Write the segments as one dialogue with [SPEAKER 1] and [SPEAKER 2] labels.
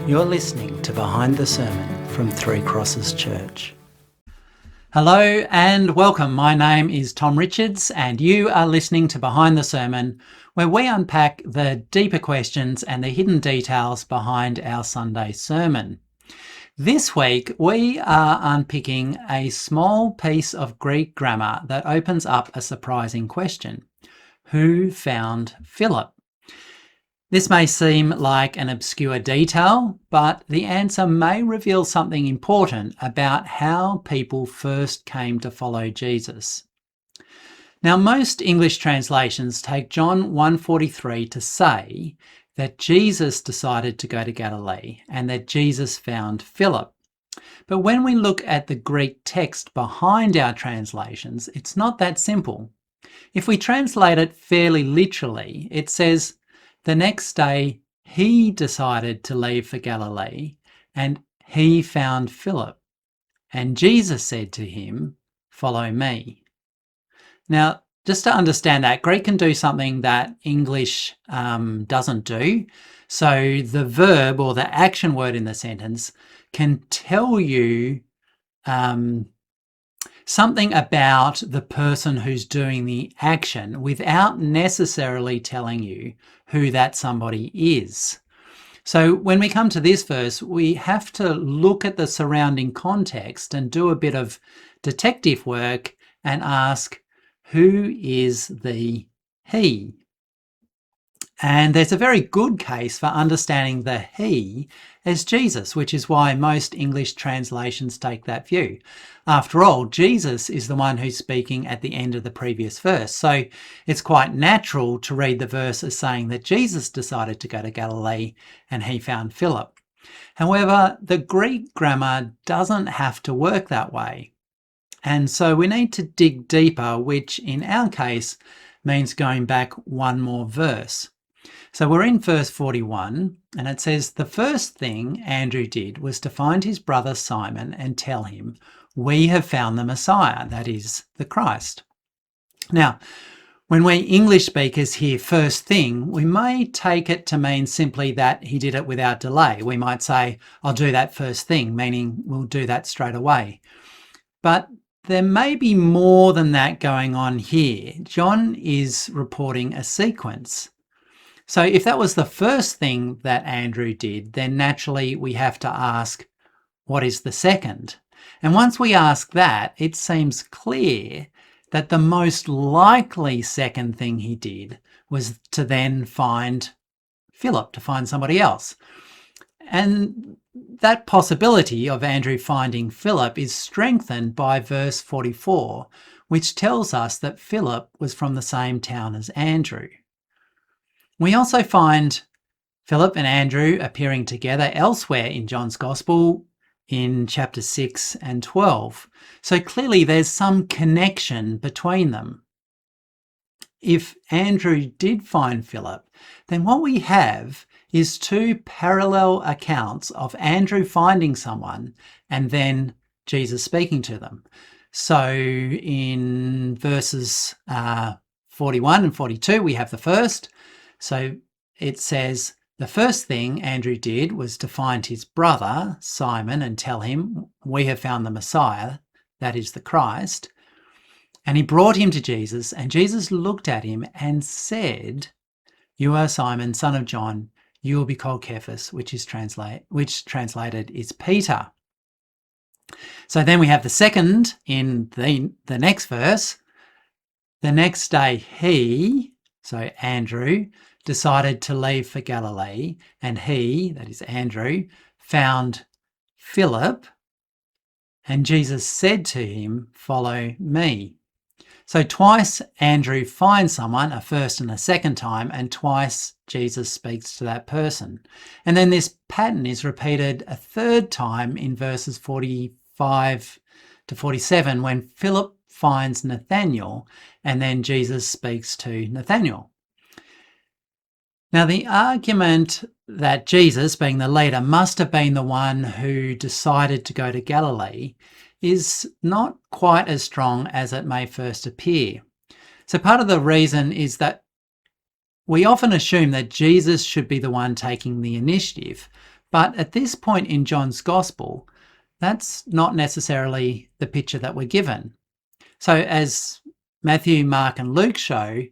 [SPEAKER 1] You're listening to Behind the Sermon from Three Crosses Church. Hello and welcome. My name is Tom Richards and you are listening to Behind the Sermon, where we unpack the deeper questions and the hidden details behind our Sunday sermon. This week we are unpicking a small piece of Greek grammar that opens up a surprising question. Who found Philip? This may seem like an obscure detail, but the answer may reveal something important about how people first came to follow Jesus. Now, most English translations take John 1:43 to say that Jesus decided to go to Galilee and that Jesus found Philip. But when we look at the Greek text behind our translations, it's not that simple. If we translate it fairly literally, it says, the next day, he decided to leave for Galilee, and he found Philip. And Jesus said to him, "Follow me." Now, just to understand that, Greek can do something that English doesn't do. So the verb or the action word in the sentence can tell you something about the person who's doing the action without necessarily telling you who that somebody is. So when we come to this verse, we have to look at the surrounding context and do a bit of detective work and ask, who is the he? And there's a very good case for understanding the he as Jesus, which is why most English translations take that view. After all, Jesus is the one who's speaking at the end of the previous verse. So it's quite natural to read the verse as saying that Jesus decided to go to Galilee and he found Philip. However, the Greek grammar doesn't have to work that way. And so we need to dig deeper, which in our case means going back one more verse. So we're in verse 41, and it says, the first thing Andrew did was to find his brother Simon and tell him, we have found the Messiah, that is, the Christ. Now, when we English speakers hear first thing, we may take it to mean simply that he did it without delay. We might say, I'll do that first thing, meaning we'll do that straight away. But there may be more than that going on here. John is reporting a sequence. So if that was the first thing that Andrew did, then naturally we have to ask, what is the second? And once we ask that, it seems clear that the most likely second thing he did was to then find Philip, to find somebody else. And that possibility of Andrew finding Philip is strengthened by verse 44, which tells us that Philip was from the same town as Andrew. We also find Philip and Andrew appearing together elsewhere in John's Gospel in chapter 6 and 12. So clearly there's some connection between them. If Andrew did find Philip, then what we have is two parallel accounts of Andrew finding someone and then Jesus speaking to them. So in verses 41 and 42, we have the first. So it says, the first thing Andrew did was to find his brother, Simon, and tell him, we have found the Messiah, that is the Christ. And he brought him to Jesus, and Jesus looked at him and said, you are Simon, son of John, you will be called Cephas, which translated is Peter. So then we have the second in the next verse. The next day he, so Andrew, decided to leave for Galilee, and he, that is Andrew, found Philip, and Jesus said to him, follow me. So twice Andrew finds someone, a first and a second time, and twice Jesus speaks to that person. And then this pattern is repeated a third time in verses 45 to 47 when Philip finds Nathanael, and then Jesus speaks to Nathanael. Now, the argument that Jesus, being the leader, must have been the one who decided to go to Galilee is not quite as strong as it may first appear. So part of the reason is that we often assume that Jesus should be the one taking the initiative, But at this point in John's Gospel, that's not necessarily the picture that we're given. So as Matthew, Mark and Luke show,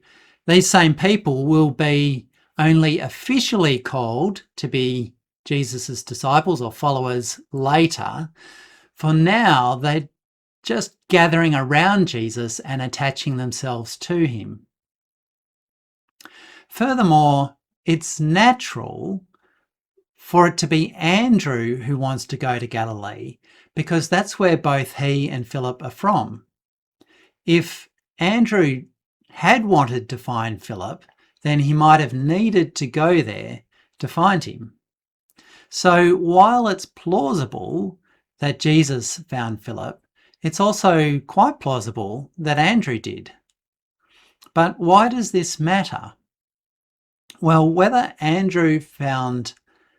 [SPEAKER 1] these same people will be only officially called to be Jesus' disciples or followers later. For now, they're just gathering around Jesus and attaching themselves to him. Furthermore, it's natural for it to be Andrew who wants to go to Galilee, because that's where both he and Philip are from. If Andrew had wanted to find Philip, then he might have needed to go there to find him. So while it's plausible that Jesus found Philip, it's also quite plausible that Andrew did. But why does this matter? Well, whether Andrew found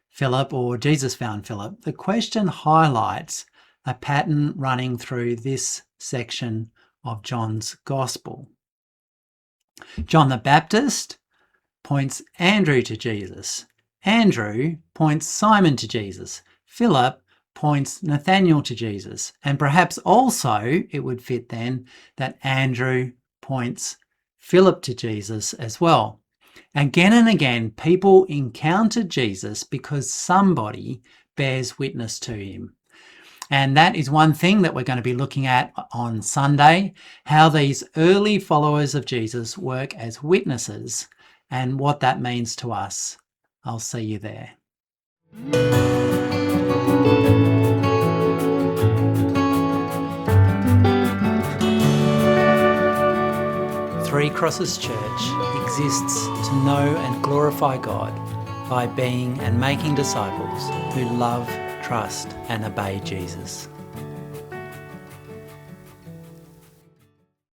[SPEAKER 1] Philip or Jesus found Philip, the question highlights a pattern running through this section of John's Gospel. John the Baptist points Andrew to Jesus. Andrew points Simon to Jesus. Philip points Nathanael to Jesus. And perhaps also it would fit then that Andrew points Philip to Jesus as well. Again and again, people encounter Jesus because somebody bears witness to him. And that is one thing that we're going to be looking at on Sunday, how these early followers of Jesus work as witnesses and what that means to us. I'll see you there. Three Crosses Church exists to know and glorify God by being and making disciples who love, trust and obey Jesus.